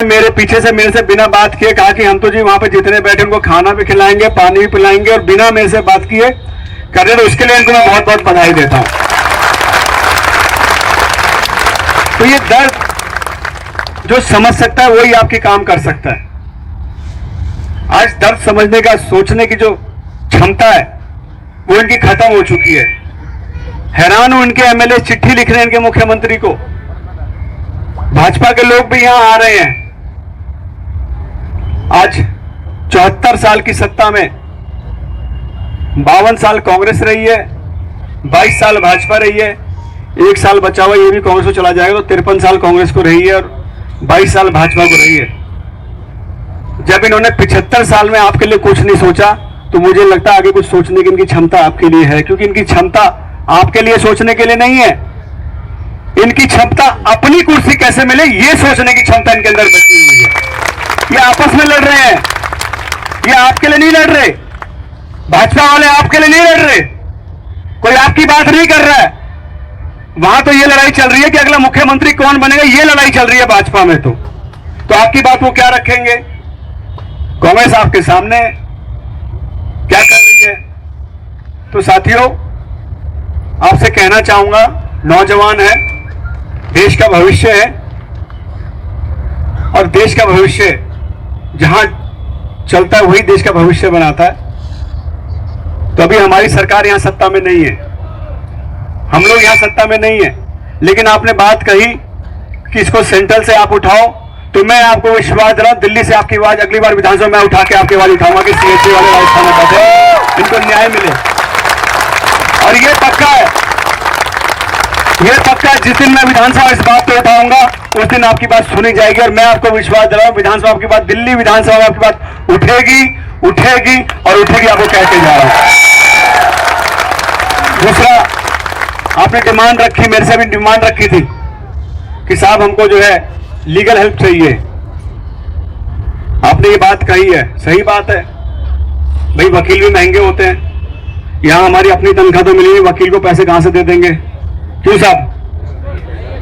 मेरे पीछे से मेरे से बिना बात किए कहा कि हम तो जी वहां पे जितने बैठे उनको खाना भी खिलाएंगे, पानी भी पिलाएंगे, और बिना मेरे से बात किए कर रहे, तो उसके लिए इनको मैं बहुत बहुत बधाई देता हूं। तो ये दर्द जो समझ सकता है वही आपके काम कर सकता है। आज दर्द समझने का, सोचने की जो क्षमता है वो इनकी खत्म हो चुकी है। हैरान हूं, इनके एमएलए चिट्ठी लिख रहे हैं इनके मुख्यमंत्री को। भाजपा के लोग भी यहां आ रहे हैं। आज 74 साल की सत्ता में 52 साल कांग्रेस रही है, 22 साल भाजपा रही है, 1 साल बचा हुआ ये भी कांग्रेस को चला जाएगा, तो 53 साल कांग्रेस को रही है और 22 साल भाजपा को रही है। जब इन्होंने 75 साल में आपके लिए कुछ नहीं सोचा, तो मुझे लगता है आगे कुछ सोचने की इनकी क्षमता आपके लिए है, क्योंकि इनकी क्षमता आपके लिए सोचने के लिए नहीं है। इनकी क्षमता अपनी कुर्सी कैसे मिले ये सोचने की क्षमता इनके अंदर बची हुई है। ये आपस में लड़ रहे हैं, ये आपके लिए नहीं लड़ रहे। भाजपा वाले आपके लिए नहीं लड़ रहे, कोई आपकी बात नहीं कर रहा है। वहां तो ये लड़ाई चल रही है कि अगला मुख्यमंत्री कौन बनेगा, ये लड़ाई चल रही है भाजपा में। तो आपकी बात वो क्या रखेंगे? कांग्रेस आपके सामने क्या कर रही है? तो साथियों, आपसे कहना चाहूंगा, नौजवान है, देश का भविष्य है, और देश का भविष्य जहां चलता है वही देश का भविष्य बनाता है। तो अभी हमारी सरकार यहां सत्ता में नहीं है, हम लोग यहां सत्ता में नहीं है, लेकिन आपने बात कही कि इसको सेंट्रल से आप उठाओ, तो मैं आपको विश्वास दिलाऊं, दिल्ली से आपकी आवाज अगली बार विधानसभा में उठा के आपकी आवाज उठाऊंगा कि सीएचसी वाले राजस्थान में बैठे, इनको न्याय मिले। और ये पक्का है, ये पक्का है, जिस दिन मैं विधानसभा इस बात को उठाऊंगा उस दिन आपकी बात सुनी जाएगी। और मैं आपको विश्वास दिलाऊं, विधानसभा आपकी बात, दिल्ली विधानसभा में आपकी बात उठेगी, उठेगी और उठेगी, आपको कह के जा रहा हूं। दूसरा, आपने डिमांड रखी, मेरे से भी डिमांड रखी थी कि साहब हमको जो है लीगल हेल्प चाहिए। आपने ये बात कही है, सही बात है भाई, वकील भी महंगे होते हैं। यहां हमारी अपनी तनख्वाह तो मिली, वकील को पैसे कहां से दे देंगे? क्यों साहब,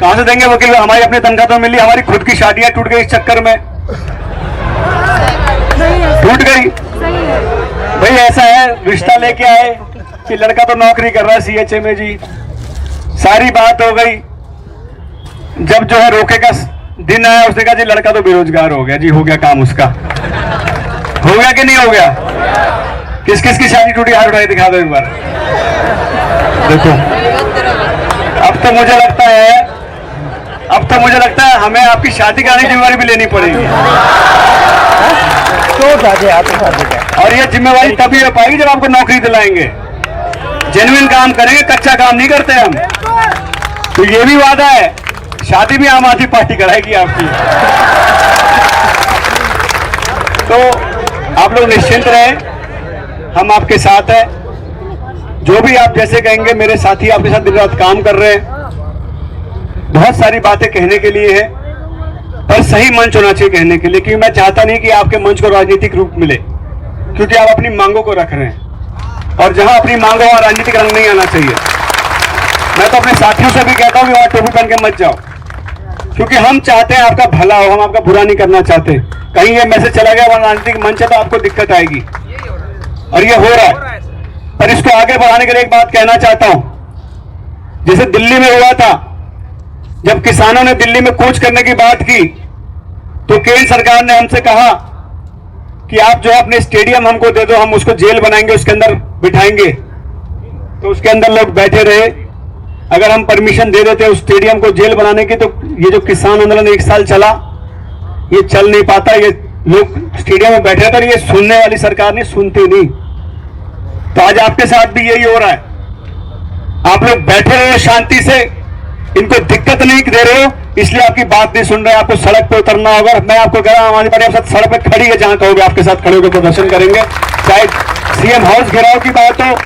कहां से देंगे वकील को? हमारी अपनी तनख्वाह तो मिली, हमारी खुद की शादियां टूट गई इस चक्कर में, टूट गई भाई। ऐसा है, रिश्ता लेके आए कि लड़का तो नौकरी कर रहा है सीएचए में जी, सारी बात हो गई। जब जो है रोके का दिन आया, उसने कहा जी लड़का तो बेरोजगार हो गया जी, हो गया काम उसका। हो गया कि नहीं हो गया? किस किस की शादी टूटी, हाथ उठाई दिखा दो एक बार। देखो, अब तो मुझे लगता है हमें आपकी शादी कराने की जिम्मेवारी भी लेनी पड़ेगी। और ये जिम्मेवारी तभी हो पाएगी जब आपको नौकरी दिलाएंगे, जेन्युइन काम करेंगे, कच्चा काम नहीं करते हम। तो ये भी वादा है, शादी भी आम आदमी पार्टी कराएगी आपकी। तो आप लोग निश्चिंत रहें, हम आपके साथ हैं। जो भी आप जैसे कहेंगे, मेरे साथी आपके साथ दिन रात काम कर रहे हैं। बहुत सारी बातें कहने के लिए है, पर सही मंच होना चाहिए कहने के लिए, क्योंकि मैं चाहता नहीं कि आपके मंच को राजनीतिक रूप मिले, क्योंकि आप अपनी मांगों को रख रहे हैं, और जहां अपनी मांगों और राजनीतिक रंग नहीं आना चाहिए। मैं तो अपने साथियों से भी कहता हूं कि वहां टोपी पहन के मत जाओ, क्योंकि हम चाहते हैं आपका भला हो, हम आपका बुरा नहीं करना चाहते। कहीं ये मैसेज चला गया वहां राजनीतिक मंच है तो आपको दिक्कत आएगी, और ये हो रहा है। पर इसको आगे बढ़ाने के लिए एक बात कहना चाहता हूं, जैसे दिल्ली में हुआ था, जब किसानों ने दिल्ली में कूच करने की बात की, तो केंद्र सरकार ने हमसे कहा कि आप जो है अपने स्टेडियम हमको दे दो, हम उसको जेल बनाएंगे, उसके अंदर बिठाएंगे। तो उसके अंदर लोग बैठे रहे। अगर हम परमिशन दे देते उस स्टेडियम को जेल बनाने की, तो ये जो किसान आंदोलन 1 साल चला, ये चल नहीं पाता। ये लोग स्टेडियम में बैठे थे, ये सुनने वाली सरकार नहीं, सुनती नहीं। तो आज आपके साथ भी यही हो रहा है, आप लोग बैठे रहे शांति से, इनको दिक्कत नहीं दे रहे हो, इसलिए आपकी बात नहीं सुन रहे। आपको सड़क पे उतरना होगा। मैं आपको कह रहा हूं, हमारी पार्टी आपके साथ सड़क पे खड़ी है, जहां कहोगे आपके साथ खड़े होकर प्रदर्शन करेंगे। चाहे सीएम हाउस घेराव की बात हो,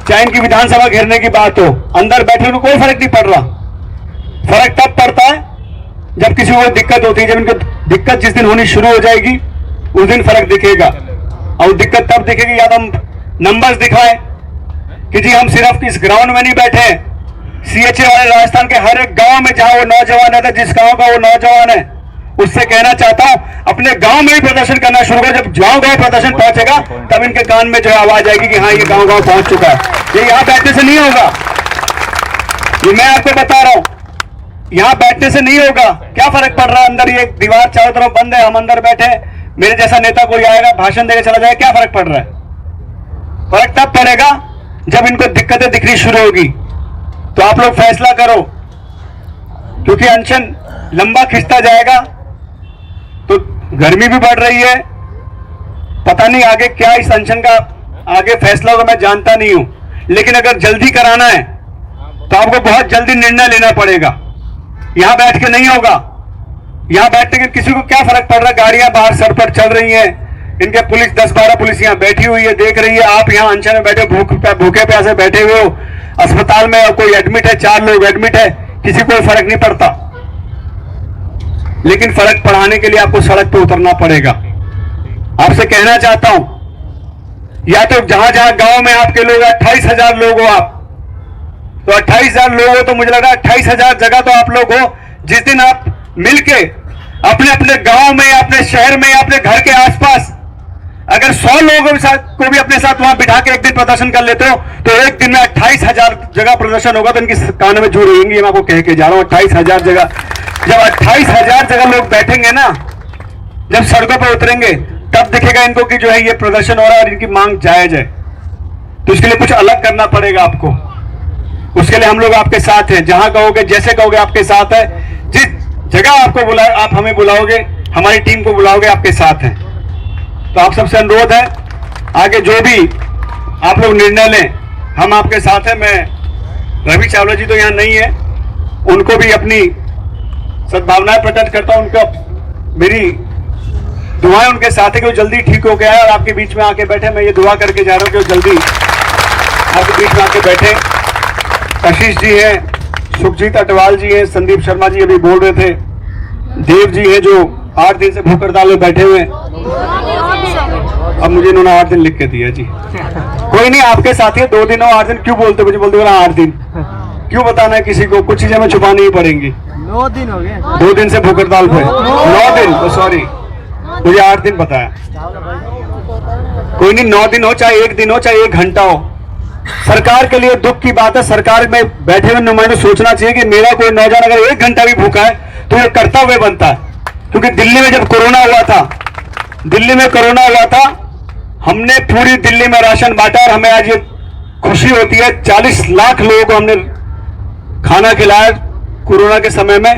चाहे इनकी विधानसभा घेरने की बात हो, अंदर बैठे को कोई फर्क नहीं पड़ रहा। फर्क तब पड़ता है जब किसी को दिक्कत होती है। जब इनको दिक्कत जिस दिन होनी शुरू हो जाएगी, उस दिन फर्क दिखेगा। और दिक्कत तब दिखेगी, या हम नंबर्स दिखाएं कि जी हम सिर्फ इस ग्राउंड में नहीं बैठे, सीएचए वाले राजस्थान के हर एक गांव में जहां वो नौजवान है, जिस गांव का वो नौजवान है, उससे कहना चाहता हूं अपने गांव में ही प्रदर्शन करना शुरू कर। जब गांव गांव प्रदर्शन पहुंचेगा तब इनके कान में जो है आवाज आएगी कि हाँ ये गांव गांव पहुंच चुका है। ये यहां बैठने से नहीं होगा, ये मैं आपको बता रहा हूं, यहां बैठने से नहीं होगा। क्या फर्क पड़ रहा है, अंदर ये दीवार चारों तरफ बंद है, हम अंदर बैठे, मेरे जैसा नेता कोई आएगा भाषण देकर चला जाएगा, क्या फर्क पड़ रहा है? फर्क तब पड़ेगा जब इनको दिक्कतें दिखनी शुरू होगी। तो आप लोग फैसला करो, क्योंकि अनशन लंबा खिंचता जाएगा तो गर्मी भी बढ़ रही है। पता नहीं आगे क्या इस अनशन का आगे फैसला होगा, मैं जानता नहीं हूं, लेकिन अगर जल्दी कराना है तो आपको बहुत जल्दी निर्णय लेना पड़ेगा। यहां बैठ के नहीं होगा, यहां बैठने के किसी को क्या फर्क पड़ रहा है? गाड़ियां बाहर सर पर चल रही हैं, इनके पुलिस 10-12 पुलिस यहां बैठी हुई है, देख रही है। आप यहां अनशन में बैठे भूखे प्यासे बैठे हुए हो, अस्पताल में कोई एडमिट है, 4 लोग एडमिट है, किसी को फर्क नहीं पड़ता। लेकिन फर्क पड़ाने के लिए आपको सड़क पर उतरना पड़ेगा। आपसे कहना चाहता हूं, या तो जहां जहां गांव में आपके लोग 28,000 लोग हो आप, तो 28,000 लोग हो तो मुझे लग रहा है 28,000 जगह तो आप लोग हो। जिस दिन आप मिलके अपने अपने गांव में, अपने शहर में, अपने घर के आसपास अगर 100 लोगों को भी अपने साथ वहां बिठा के एक दिन प्रदर्शन कर लेते हो तो एक दिन में 28,000 जगह प्रदर्शन होगा। तो इनकी कान में जुड़ रहेंगी, मैं आपको कह के जा रहा हूं 28,000 जगह। जब 28,000 जगह लोग बैठेंगे ना, जब सड़कों पर उतरेंगे, तब दिखेगा इनको कि जो है ये प्रदर्शन हो रहा है और इनकी मांग जायज है। तो इसके लिए कुछ अलग करना पड़ेगा आपको। उसके लिए हम लोग आपके साथ हैं, जहां कहोगे जैसे कहोगे आपके साथ है। जिस जगह आपको आप हमें बुलाओगे, हमारी टीम को बुलाओगे, आपके साथ हैं। तो आप सबसे अनुरोध है, आगे जो भी आप लोग निर्णय लें, हम आपके साथ हैं। मैं रवि चावला जी तो यहां नहीं है, उनको भी अपनी सद्भावनाएं प्रकट करता हूं। उनका मेरी दुआएं उनके साथ है कि वो जल्दी ठीक हो गया है और आपके बीच में आके बैठे। मैं ये दुआ करके जा रहा हूं कि वो जल्दी आपके बीच में आके बैठे। कशिश जी हैं, सुखजीत अटवाल जी हैं, संदीप शर्मा जी अभी बोल रहे थे, देव जी हैं जो 8 दिन से भूख हड़ताल में बैठे हुए। अब मुझे इन्होंने 8 दिन लिख के दिया जी। कोई नहीं, आपके साथी है, 2 दिन हो 8 दिन क्यों बोलते? मुझे बोलते 8 दिन क्यों बताना है किसी को? कुछ चीजें हमें छुपानी ही पड़ेंगी। 9 दिन हो गए, 2 दिन से भूख हड़ताल पे, 9 दिन तो सॉरी, मुझे 8 दिन बताया। कोई नहीं, 9 दिन हो, चाहे 1 दिन हो, चाहे 1 घंटा हो। सरकार के लिए दुख की बात है। सरकार में बैठे हुए नुमाइंदों सोचना चाहिए कि मेरा कोई नौजवान अगर 1 घंटा भी भूखा है तो ये कर्तव्य बनता है। क्योंकि दिल्ली में जब कोरोना हुआ था, हमने पूरी दिल्ली में राशन बांटा और हमें आज ये खुशी होती है 40 लाख लोगों को हमने खाना खिलाया कोरोना के समय में।